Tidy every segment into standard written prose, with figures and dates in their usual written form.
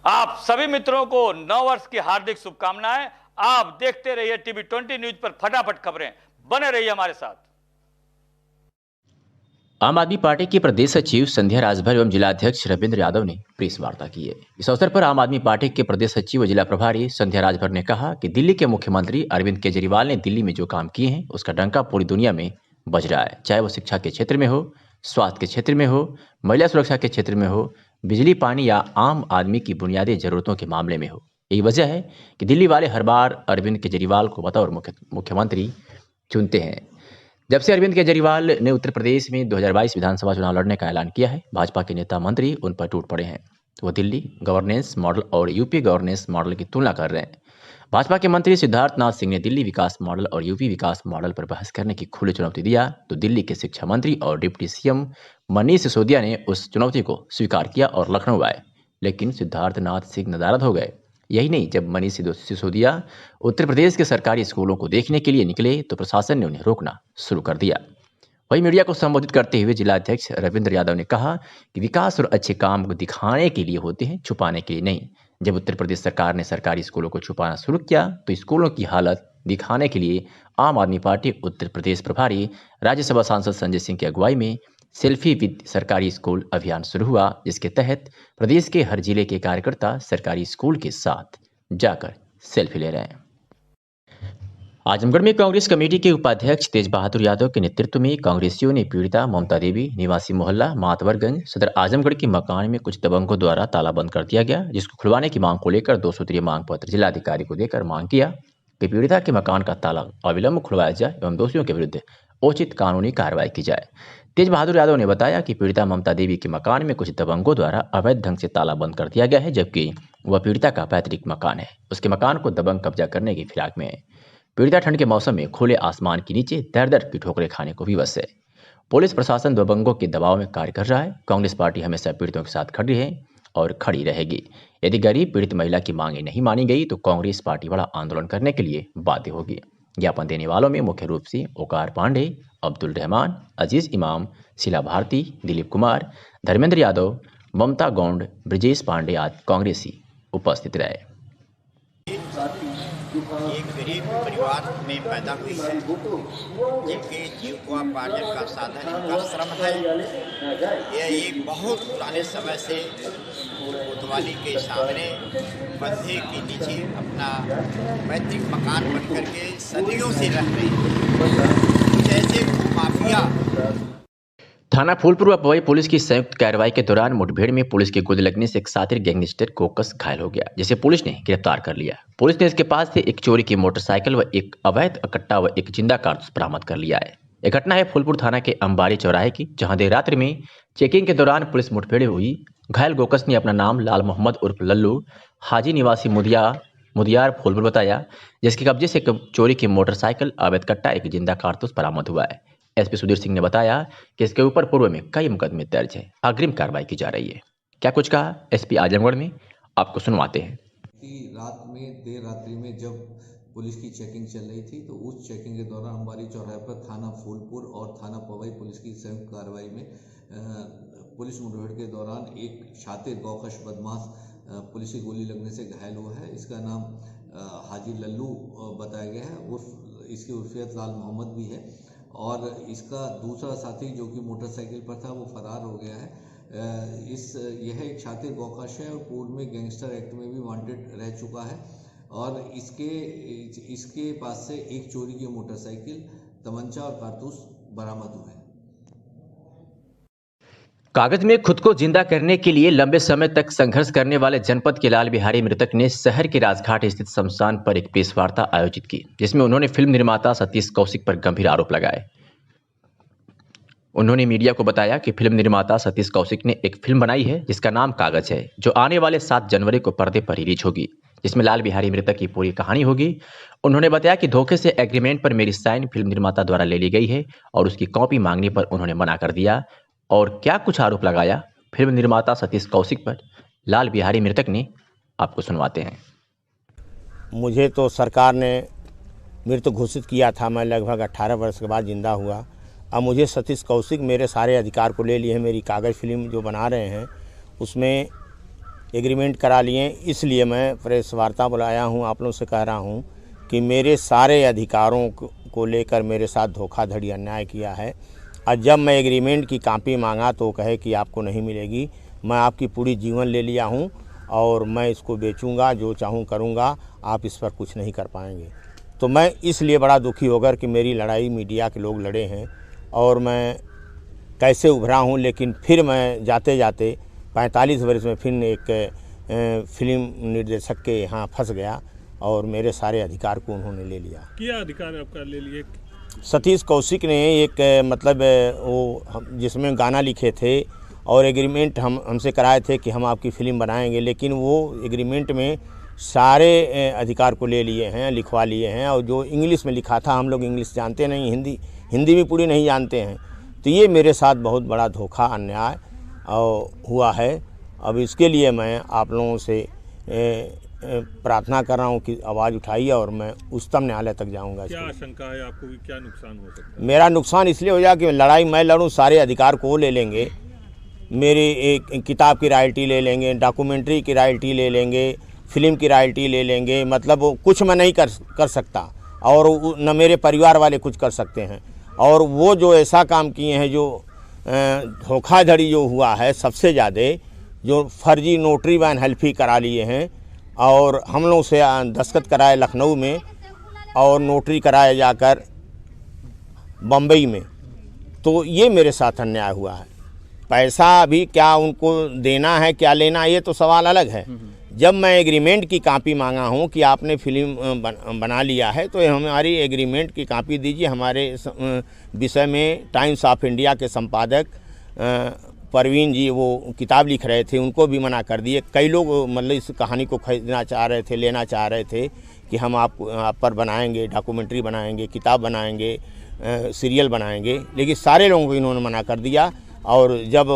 आप सभी मित्रों को नव वर्ष की हार्दिक शुभकामनाएं। आप देखते रहिए टीवी 20 न्यूज पर फटाफट खबरें, बने रहिए हमारे साथ। आम आदमी पार्टी की प्रदेश सचिव संध्या राजभर एवं जिलाध्यक्ष रविंद्र यादव ने प्रेस वार्ता की है। इस अवसर पर आम आदमी पार्टी के प्रदेश सचिव व जिला प्रभारी संध्या राजभर ने कहा कि दिल्ली के मुख्यमंत्री अरविंद केजरीवाल ने दिल्ली में जो काम किए हैं उसका डंका पूरी दुनिया में बज रहा है, चाहे वो शिक्षा के क्षेत्र में हो, स्वास्थ्य के क्षेत्र में हो, महिला सुरक्षा के क्षेत्र में हो, बिजली पानी या आम आदमी की बुनियादी जरूरतों के मामले में हो। यही वजह है कि दिल्ली वाले हर बार अरविंद केजरीवाल को बतौर मुख्यमंत्री चुनते हैं। जब से अरविंद केजरीवाल ने उत्तर प्रदेश में 2022 विधानसभा चुनाव लड़ने का ऐलान किया है, भाजपा के नेता मंत्री उन पर टूट पड़े हैं। वो दिल्ली गवर्नेंस मॉडल और यूपी गवर्नेंस मॉडल की तुलना कर रहे हैं। भाजपा के मंत्री सिद्धार्थ नाथ सिंह ने दिल्ली विकास मॉडल और यूपी विकास मॉडल पर बहस करने की खुली चुनौती दिया, तो दिल्ली के शिक्षा मंत्री और डिप्टी सीएम मनीष सिसोदिया ने उस चुनौती को स्वीकार किया और लखनऊ आए, लेकिन सिद्धार्थ नाथ सिंह नदारद हो गए। यही नहीं, जब मनीष सिसोदिया उत्तर प्रदेश के सरकारी स्कूलों को देखने के लिए निकले तो प्रशासन ने उन्हें रोकना शुरू कर दिया। वहीं मीडिया को संबोधित करते हुए जिलाध्यक्ष रविंद्र यादव ने कहा कि विकास और अच्छे काम को दिखाने के लिए होते हैं, छुपाने के लिए नहीं। जब उत्तर प्रदेश सरकार ने सरकारी स्कूलों को छुपाना शुरू किया तो स्कूलों की हालत दिखाने के लिए आम आदमी पार्टी उत्तर प्रदेश प्रभारी राज्यसभा सांसद संजय सिंह की अगुवाई में सेल्फी विद सरकारी स्कूल अभियान शुरू हुआ, जिसके तहत प्रदेश के हर जिले के कार्यकर्ता सरकारी स्कूल के साथ जाकर सेल्फी ले रहे हैं। आजमगढ़ में कांग्रेस कमेटी के उपाध्यक्ष तेज बहादुर यादव के नेतृत्व में कांग्रेसियों ने पीड़िता ममता देवी निवासी मोहल्ला मातवरगंज सदर आजमगढ़ के मकान में कुछ दबंगों द्वारा ताला बंद कर दिया गया, जिसको खुलवाने की मांग को लेकर 2 सूत्रीय मांग पत्र जिलाधिकारी को देकर मांग किया कि पीड़िता के मकान का ताला अविलंब खुलवाया जाए एवं दोषियों के विरुद्ध उचित कानूनी कार्रवाई की जाए। तेज बहादुर यादव ने बताया कि पीड़िता ममता देवी के मकान में कुछ दबंगों द्वारा अवैध ढंग से ताला बंद कर दिया गया है, जबकि वह पीड़िता का पैतृक मकान है। उसके मकान को दबंग कब्जा करने की फिराक में है। पीड़िता ठंड के मौसम में खुले आसमान के नीचे दर दर की ठोकरें खाने को विवश है। पुलिस प्रशासन दबंगों के दबाव में कार्य कर रहा है। कांग्रेस पार्टी हमेशा पीड़ितों के साथ खड़ी है और खड़ी रहेगी। यदि गरीब पीड़ित महिला की मांगें नहीं मानी गई तो कांग्रेस पार्टी बड़ा आंदोलन करने के लिए बाध्य होगी। ज्ञापन देने वालों में मुख्य रूप से ओकार पांडे, अब्दुल रहमान, अजीज इमाम, शीला भारती, दिलीप कुमार, धर्मेंद्र यादव, ममता गौंड, ब्रजेश पांडे आदि कांग्रेसी उपस्थित रहे। एक गरीब परिवार में पैदा हुई है, जिनके जीविकोपार्जन का साधन इनका श्रम है। यह एक बहुत पुराने समय से कोतवाली के सामने बंधे के नीचे अपना पैतृक मकान बन करके सदियों से रह रहे हैं। जैसे माफिया थाना फूलपुर व पवई पुलिस की संयुक्त कार्रवाई के दौरान मुठभेड़ में पुलिस की गोली लगने से एक साथी गैंगस्टर कोकस घायल हो गया, जिसे पुलिस ने गिरफ्तार कर लिया। पुलिस ने इसके पास से एक चोरी की मोटरसाइकिल व एक अवैध कट्टा व एक जिंदा कारतूस बरामद कर लिया है। यह घटना है फूलपुर थाना के अंबारी चौराहे की, जहां देर रात्रि में चेकिंग के दौरान पुलिस मुठभेड़ हुई। घायल गोकस ने अपना नाम लाल मोहम्मद उर्फ लल्लू हाजी निवासी मुदियार फूलपुर बताया, जिसके कब्जे से चोरी की मोटरसाइकिल, अवैध कट्टा, एक जिंदा कारतूस बरामद हुआ है। एसपी सुधीर सिंह ने बताया कि इसके ऊपर पूर्व में कई मुकदमे दर्ज है, अग्रिम कार्रवाई की जा रही है। क्या कुछ कहा एसपी आजमगढ़ में, आपको सुनवाते हैं। रात में देर रात्रि में जब पुलिस की चेकिंग चल रही थी तो उस चेकिंग के दौरान अंबारी चौराहे पर थाना फूलपुर और थाना पवई पुलिस की संयुक्त कार्रवाई में पुलिस मुठभेड़ के दौरान एक शातिर गौकश बदमाश पुलिस की गोली लगने से घायल हुआ है। इसका नाम हाजी लल्लू बताया गया है। इसकी उर्फियत लाल मोहम्मद भी है और इसका दूसरा साथी जो कि मोटरसाइकिल पर था वो फरार हो गया है। यह एक शातिर गौकश है और पूर्व में गैंगस्टर एक्ट में भी वांटेड रह चुका है और इसके पास से एक चोरी की मोटरसाइकिल, तमंचा और कारतूस बरामद हुए हैं। कागज में खुद को जिंदा करने के लिए लंबे समय तक संघर्ष करने वाले जनपद के लाल बिहारी मृतक ने शहर के राजघाट स्थित शमशान पर एक प्रेस वार्ता आयोजित की, जिसमें उन्होंने फिल्म निर्माता सतीश कौशिक पर गंभीर आरोप लगाए। उन्होंने मीडिया को बताया कि फिल्म निर्माता सतीश कौशिक ने एक फिल्म बनाई है जिसका नाम कागज है, जो आने वाले 7 जनवरी को पर्दे पर रिलीज होगी, जिसमें लाल बिहारी मृतक की पूरी कहानी होगी। उन्होंने बताया कि धोखे से एग्रीमेंट पर मेरी साइन फिल्म निर्माता द्वारा ले ली गई है और उसकी कॉपी मांगने पर उन्होंने मना कर दिया। और क्या कुछ आरोप लगाया फिल्म निर्माता सतीश कौशिक पर, लाल बिहारी मृतक ने, आपको सुनवाते हैं। मुझे तो सरकार ने मृत घोषित किया था, मैं लगभग 18 वर्ष के बाद जिंदा हुआ। अब मुझे सतीश कौशिक मेरे सारे अधिकार को ले लिए हैं। मेरी कागज़ फिल्म जो बना रहे हैं उसमें एग्रीमेंट करा लिए। इसलिए मैं प्रेस वार्ता बुलाया हूँ, आप लोगों से कह रहा हूँ कि मेरे सारे अधिकारों को लेकर मेरे साथ धोखाधड़ी अन्याय किया है। और जब मैं एग्रीमेंट की कॉपी मांगा तो कहे कि आपको नहीं मिलेगी। मैं आपकी पूरी जीवन ले लिया हूँ और मैं इसको बेचूंगा, जो चाहूँ करूँगा, आप इस पर कुछ नहीं कर पाएंगे। तो मैं इसलिए बड़ा दुखी होकर कि मेरी लड़ाई मीडिया के लोग लड़े हैं और मैं कैसे उभरा हूँ। लेकिन फिर मैं जाते जाते 45 वर्ष में फिर एक फिल्म निर्देशक के यहाँ फंस गया और मेरे सारे अधिकार को उन्होंने ले लिया। क्या अधिकार आपका ले लिए? सतीश कौशिक ने एक मतलब वो जिसमें गाना लिखे थे और एग्रीमेंट हमसे कराए थे कि हम आपकी फ़िल्म बनाएंगे, लेकिन वो एग्रीमेंट में सारे अधिकार को ले लिए हैं, लिखवा लिए हैं। और जो इंग्लिश में लिखा था, हम लोग इंग्लिश जानते नहीं, हिंदी भी पूरी नहीं जानते हैं। तो ये मेरे साथ बहुत बड़ा धोखा अन्याय हुआ है। अब इसके लिए मैं आप लोगों से प्रार्थना कर रहा हूँ कि आवाज़ उठाइए और मैं उच्चतम न्यायालय तक जाऊँगा। क्या आशंका है आपको कि क्या नुकसान हो सकता है? मेरा नुकसान इसलिए हो जाए कि लड़ाई मैं लड़ूँ, सारे अधिकार को ले लेंगे। मेरी एक किताब की रॉयल्टी ले लेंगे, डॉक्यूमेंट्री की रॉयल्टी ले लेंगे, फिल्म की रॉयल्टी ले लेंगे। मतलब वो कुछ मैं नहीं कर सकता और न मेरे परिवार वाले कुछ कर सकते हैं। और वो जो ऐसा काम किए हैं, जो धोखाधड़ी जो हुआ है सबसे ज़्यादा, जो फर्जी नोटरी वैन हेल्फी करा लिए हैं और हम लोग से दस्तखत कराए लखनऊ में और नोटरी कराए जाकर बम्बई में। तो ये मेरे साथ अन्याय हुआ है। पैसा अभी क्या उनको देना है, क्या लेना, ये तो सवाल अलग है। जब मैं एग्रीमेंट की कॉपी मांगा हूँ कि आपने फिल्म बना लिया है तो हमारी एग्रीमेंट की कॉपी दीजिए। हमारे विषय में टाइम्स ऑफ इंडिया के संपादक परवीन जी वो किताब लिख रहे थे, उनको भी मना कर दिए। कई लोग मतलब इस कहानी को खरीदना चाह रहे थे, लेना चाह रहे थे कि हम आप पर बनाएंगे, डॉक्यूमेंट्री बनाएंगे, किताब बनाएंगे, सीरियल बनाएंगे, लेकिन सारे लोगों को इन्होंने मना कर दिया। और जब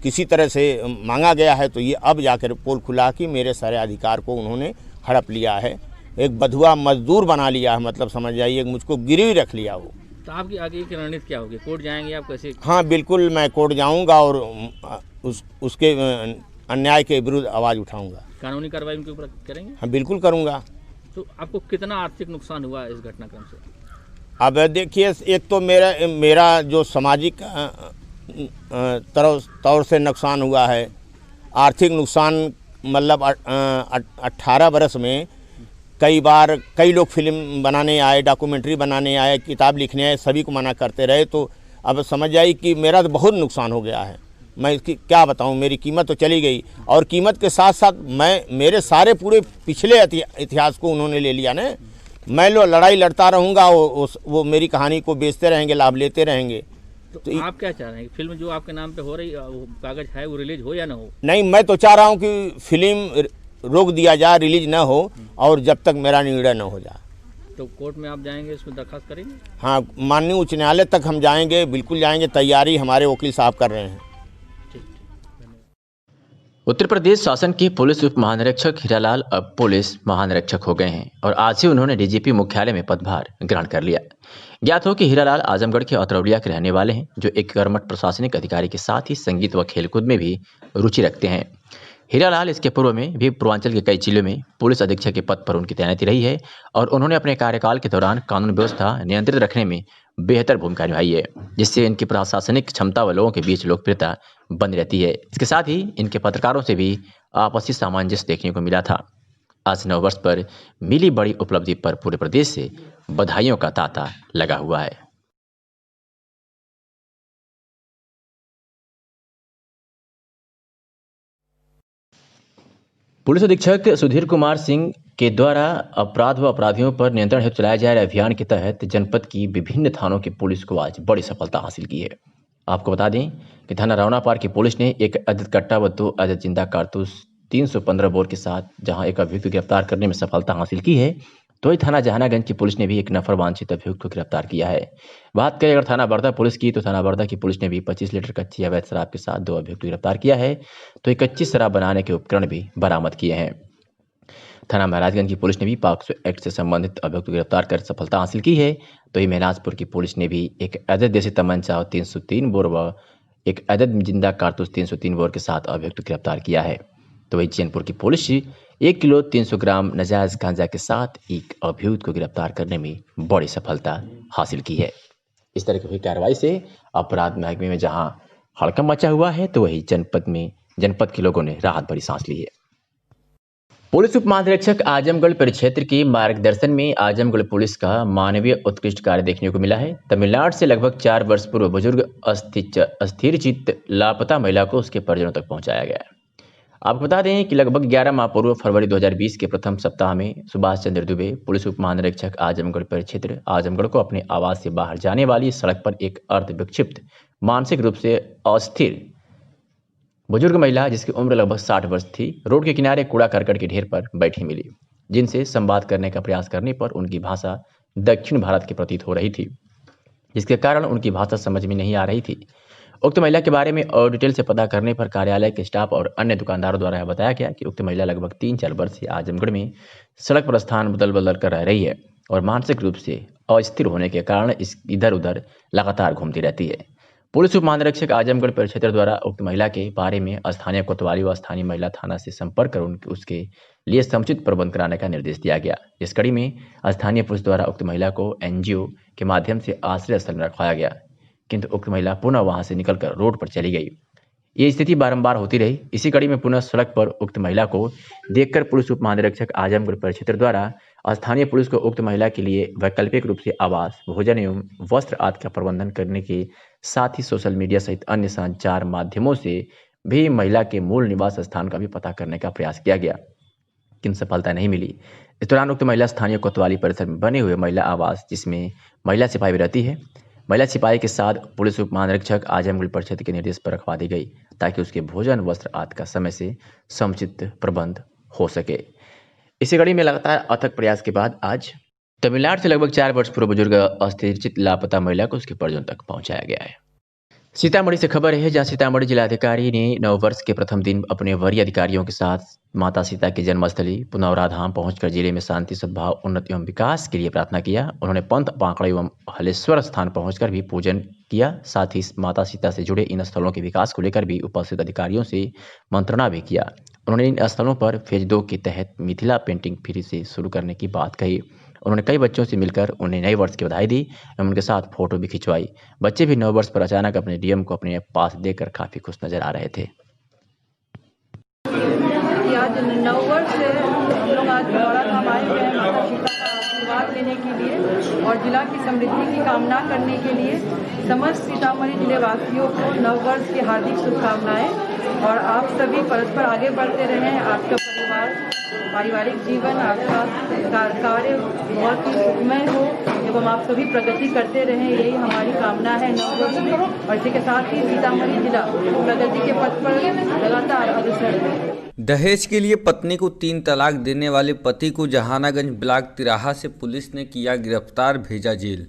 किसी तरह से मांगा गया है तो ये अब जाकर पोल खुला कि मेरे सारे अधिकार को उन्होंने हड़प लिया है, एक बधुआ मजदूर बना लिया है। मतलब समझ जाइए मुझको गिरवी रख लिया वो। तो आपकी आगे की रणनीति क्या होगी? कोर्ट जाएंगे आप कैसे? हाँ बिल्कुल, मैं कोर्ट जाऊंगा और उसके अन्याय के विरुद्ध आवाज़ उठाऊंगा। कानूनी कार्रवाई उनके ऊपर करेंगे? हाँ बिल्कुल करूंगा। तो आपको कितना आर्थिक नुकसान हुआ इस घटनाक्रम से? अब देखिए, एक तो मेरा जो सामाजिक तौर से नुकसान हुआ है, आर्थिक नुकसान मतलब 18 बरस में कई बार कई लोग फिल्म बनाने आए, डॉक्यूमेंट्री बनाने आए, किताब लिखने आए, सभी को मना करते रहे। तो अब समझ जाइए कि मेरा तो बहुत नुकसान हो गया है। मैं इसकी क्या बताऊं, मेरी कीमत तो चली गई और कीमत के साथ साथ मेरे सारे पूरे पिछले इतिहास को उन्होंने ले लिया ना। मैं लड़ाई लड़ता रहूँगा, वो मेरी कहानी को बेचते रहेंगे, लाभ लेते रहेंगे। तो आप क्या चाह रहे हैं? फिल्म जो आपके नाम पे हो रही वो कागज है वो रिलीज हो या ना हो? नहीं, मैं तो चाह रहा हूँ कि फिल्म रोक दिया जाए, रिलीज ना हो और जब तक मेरा निर्णय न हो जाए। तो कोर्ट में आप जाएंगे, इसमें दरखास्त करेंगे? हाँ, माननीय उच्च न्यायालय तक हम जाएंगे, बिल्कुल जाएंगे। तैयारी हमारे वकील साहब कर रहे हैं। उत्तर प्रदेश शासन के पुलिस उप महानिरीक्षक हीरालाल अब पुलिस महानिरीक्षक हो गए हैं और आज से उन्होंने डीजीपी मुख्यालय में पदभार ग्रहण कर लिया। ज्ञात हो कि हीरालाल आजमगढ़ के अतरौलिया के रहने वाले हैं, जो एक कर्मठ प्रशासनिक अधिकारी के साथ ही संगीत व खेलकूद में भी रुचि रखते हैं। हीरालाल इसके पूर्व में भी पूर्वांचल के कई जिलों में पुलिस अधीक्षक के पद पर उनकी तैनाती रही है और उन्होंने अपने कार्यकाल के दौरान कानून व्यवस्था नियंत्रित रखने में बेहतर भूमिका निभाई है, जिससे इनकी प्रशासनिक क्षमता व लोगों के बीच लोकप्रियता बनी रहती है। इसके साथ ही इनके पत्रकारों से भी आपसी सामंजस्य देखने को मिला था। आज 9 वर्ष पर मिली बड़ी उपलब्धि पर पूरे प्रदेश से बधाइयों का तांता लगा हुआ है। पुलिस अधीक्षक सुधीर कुमार सिंह के द्वारा अपराध व अपराधियों पर नियंत्रण हेतु चलाए जा रहे अभियान के तहत जनपद की विभिन्न थानों की पुलिस को आज बड़ी सफलता हासिल की है। आपको बता दें कि थाना रावनापार की पुलिस ने एक अवैध कट्टा व 2 अवैध जिंदा कारतूस 315 बोर के साथ जहां एक अभियुक्त गिरफ्तार करने में सफलता हासिल की है, तो ही थाना जहानागंज की पुलिस ने भी एक नफर वांछित अभियुक्त को गिरफ्तार किया है। बात करें अगर थाना बर्दा पुलिस की, तो थाना बर्दा की पुलिस ने भी 25 लीटर कच्ची अवैध शराब के साथ 2 अभियुक्त को गिरफ्तार किया है, तो एक कच्ची शराब बनाने के उपकरण भी बरामद किए हैं। थाना महाराजगंज की पुलिस ने भी पॉक्सो एक्ट से संबंधित अभियुक्त को गिरफ्तार कर सफलता हासिल की है, तो ही महराजपुर की पुलिस ने भी एक अवैध देसी तमंचा और 303 बोर व एक अवैध जिंदा कारतूस 303 बोर के साथ अभियुक्त गिरफ्तार किया है। तो वही चैनपुर की पुलिस 1 किलो 300 ग्राम नाजायज गांजा के साथ एक अभियुक्त को गिरफ्तार करने में बड़ी सफलता हासिल की है। इस तरह की हुई कार्रवाई से अपराध महकमे में जहां हड़कंप मचा हुआ है, तो वही जनपद के लोगों ने राहत भरी सांस ली है। पुलिस उप महानिरीक्षक आजमगढ़ परिक्षेत्र के मार्गदर्शन में आजमगढ़ पुलिस का मानवीय उत्कृष्ट कार्य देखने को मिला है। तमिलनाडु से लगभग 4 वर्ष पूर्व बुजुर्ग अस्थिरचित्त लापता महिला को उसके परिजनों तक पहुंचाया गया। आपको बता दें कि लगभग 11 माह पूर्व फरवरी 2020 के प्रथम सप्ताह में सुभाष चंद्र दुबे पुलिस उप महानिरीक्षक आजमगढ़ परिक्षेत्र आजमगढ़ को अपने आवास से बाहर जाने वाली सड़क पर एक अर्धविक्षिप्त मानसिक रूप से अस्थिर बुजुर्ग महिला, जिसकी उम्र लगभग 60 वर्ष थी, रोड के किनारे कूड़ा करकट के ढेर पर बैठी मिली, जिनसे संवाद करने का प्रयास करने पर उनकी भाषा दक्षिण भारत की प्रतीत हो रही थी, जिसके कारण उनकी भाषा समझ में नहीं आ रही थी। उक्त महिला के बारे में और डिटेल से पता करने पर कार्यालय के स्टाफ और अन्य दुकानदारों द्वारा यह बताया गया कि उक्त महिला लगभग 3-4 वर्ष से आजमगढ़ में सड़क पर स्थान बदल कर रह रही है और मानसिक रूप से अस्थिर होने के कारण इधर उधर लगातार घूमती रहती है। पुलिस उप महानिरीक्षक आजमगढ़ परिक्षेत्र द्वारा उक्त महिला के बारे में स्थानीय कोतवाली व स्थानीय महिला थाना से संपर्क कर उसके लिए समुचित प्रबंध कराने का निर्देश दिया गया। इस कड़ी में स्थानीय पुलिस द्वारा उक्त महिला को NGO के माध्यम से आश्रय स्थल में रखवाया गया, किंतु उक्त महिला पुनः वहां से निकलकर रोड पर चली गई। ये स्थिति बारंबार होती रही। इसी कड़ी में पुनः सड़क पर उक्त महिला को देखकर पुलिस उप महानिरीक्षक आजमगढ़ परिक्षेत्र द्वारा स्थानीय पुलिस को उक्त महिला के लिए वैकल्पिक रूप से आवास, भोजन एवं वस्त्र आदि का प्रबंधन करने के साथ ही सोशल मीडिया सहित अन्य संचार माध्यमों से भी महिला के मूल निवास स्थान का भी पता करने का प्रयास किया गया, किंतु सफलता नहीं मिली। इस दौरान उक्त महिला स्थानीय कोतवाली परिसर में बने हुए महिला आवास, जिसमें महिला सिपाही भी रहती है, महिला सिपाही के साथ पुलिस उप महानिरीक्षक आजमगढ़ परिक्षेत्र के निर्देश पर रखवा दी गई, ताकि उसके भोजन वस्त्र आदि का समय से समुचित प्रबंध हो सके। इसी कड़ी में लगातार अथक प्रयास के बाद आज तमिलनाडु से लगभग 4 वर्ष पूर्व बुजुर्ग अस्थिरचित्त लापता महिला को उसके परिजनों तक पहुंचाया गया है। सीतामढ़ी से खबर है, जहां सीतामढ़ी जिलाधिकारी ने नववर्ष के प्रथम दिन अपने वरीय अधिकारियों के साथ माता सीता की जन्मस्थली पुनौरा धाम पहुंचकर जिले में शांति, सद्भाव, उन्नति एवं विकास के लिए प्रार्थना किया। उन्होंने पंथ, पांकड़ा एवं हलेश्वर स्थान पहुंचकर भी पूजन किया। साथ ही माता सीता से जुड़े इन स्थलों के विकास को लेकर भी उपस्थित अधिकारियों से मंत्रणा भी किया। उन्होंने इन स्थलों पर फेज 2 के तहत मिथिला पेंटिंग फिर से शुरू करने की बात कही। उन्होंने कई बच्चों से मिलकर उन्हें नए वर्ष की बधाई दी एवं उनके साथ फोटो भी खिंचवाई। बच्चे भी नव वर्ष पर अचानक अपने डीएम को अपने पास देखकर काफी खुश नजर आ रहे थे। आज नव वर्ष है, हम लोग आज पुनौरा धाम आए हुए हैं माता सीता का आशीर्वाद लेने के लिए और जिला की समृद्धि की कामना करने के लिए। समस्त सीतामढ़ी जिले वासियों को नव वर्ष की हार्दिक शुभकामनाएं और आप सभी परस्पर आगे बढ़ते रहें। आपका परिवार, पारिवारिक जीवन, आपका कार्य बहुत ही सुखमय हो एवं आप सभी प्रगति करते रहें, यही हमारी कामना है नव वर्ष में। और इसी के साथ ही सीतामढ़ी जिला प्रगति के पथ पर लगातार अग्रसर है। दहेज के लिए पत्नी को 3 तलाक देने वाले पति को जहानागंज ब्लॉक तिराहा से पुलिस ने किया गिरफ्तार, भेजा जेल।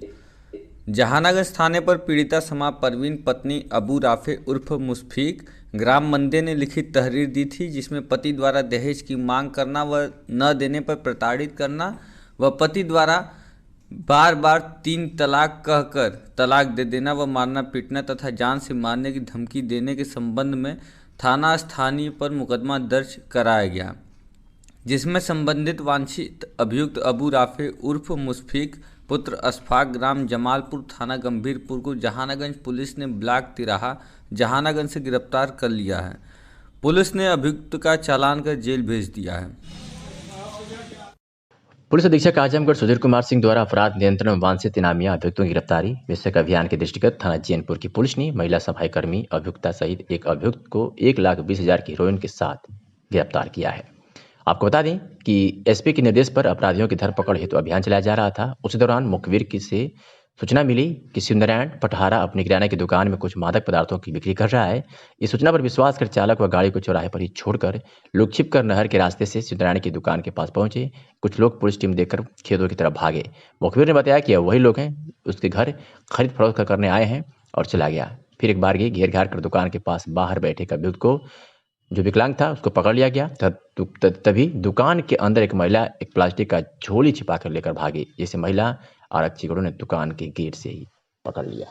जहानागंज थाने पर पीड़िता समा परवीन पत्नी अबू राफे उर्फ मुशफीक ग्राम मंदे ने लिखित तहरीर दी थी, जिसमें पति द्वारा दहेज की मांग करना व न देने पर प्रताड़ित करना व पति द्वारा बार बार 3 तलाक कहकर तलाक दे देना व मारना पीटना तथा जान से मारने की धमकी देने के संबंध में थाना स्थानीय पर मुकदमा दर्ज कराया गया, जिसमें संबंधित वांछित अभियुक्त अबू राफे उर्फ मुशफीक पुत्र अशफाक ग्राम जमालपुर थाना गंभीरपुर को जहानागंज पुलिस ने ब्लॉक तिराहा जहानागंज से गिरफ्तार कर लिया है। पुलिस ने अभियुक्त का चालान कर जेल भेज दिया है। पुलिस अधीक्षक आजमगढ़ सुधीर कुमार सिंह द्वारा अपराध नियंत्रण में वांछित इनामिया अभियुक्तों की गिरफ्तारी विषयक अभियान के दृष्टिगत थाना चैनपुर की पुलिस ने महिला सफाई कर्मी अभियुक्ता सहित एक अभियुक्त को 1,20,000 की हेरोइन के साथ गिरफ्तार किया है। आपको बता दें कि एसपी के निर्देश पर अपराधियों की धरपकड़ हेतु अभियान चलाया जा रहा था। उसी दौरान मुखबिर से सूचना मिली कि शिवनारायण पटहारा अपनी किराने की दुकान में कुछ मादक पदार्थों की बिक्री कर रहा है। इस सूचना पर विश्वास कर चालक व गाड़ी को चौराहे पर ही छोड़कर लोग छिपकर नहर के रास्ते से शिवनारायण की दुकान के पास पहुंचे। कुछ लोग पुलिस टीम देखकर खेतों की तरफ भागे। मुखबिर ने बताया कि वही लोग हैं, उसके घर खरीद फरोख्त करने आए हैं और चला गया। फिर एक बार घेर घार कर दुकान के पास बाहर बैठे एक अभियुक्त को, जो विकलांग था, उसको पकड़ लिया गया। तभी दुकान के अंदर एक महिला एक प्लास्टिक का झोली छिपा कर लेकर भागी, जिसे महिला आरक्षकों ने दुकान के गेट से ही पकड़ लिया।